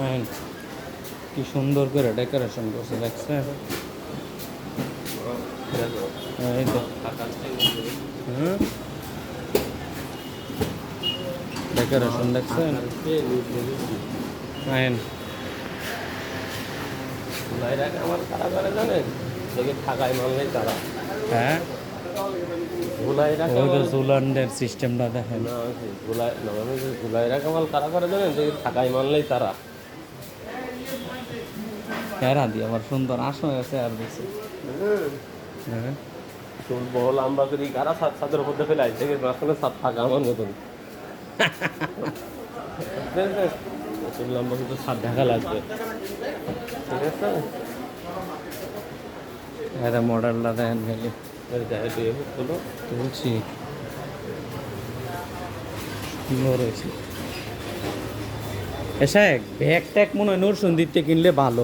হ্যাঁ, কি সুন্দর করে ডেকোরেশন করছে দেখছেন? এই তো হুম, ডেকোরেশন দেখছেন? আইন আমার কারা করে জানেন, দেখে ঢাকায় মানলেই তারা হ্যাঁ, ভুলাই রাখা ওই তো জুলান্ডের সিস্টেমটা দেখেন। না, ভুলাই রাখা মাল কারা করে জানেন, দেখে ঢাকায় মানলেই তারা। প্যারা দিয়ে আবার সুন্দর আসন আছে আর দিছে। হ্যাঁ, চুল বহল লম্বা করি কারা ছাদের মধ্যে ফেলাই, দেখে মাঝখানে ছাদ ফাঁকা আমার মতন। চুল লম্বা কিন্তু ছাদ ঢাকা লাগবে, ঠিক আছে। এটা মডেলটা দেখেন খালি হলো তুলছি সুন্দর হয়েছে। এসে ব্যাগ ট্যাগ মনে হয় নরসুন্দিতে কিনলে ভালো।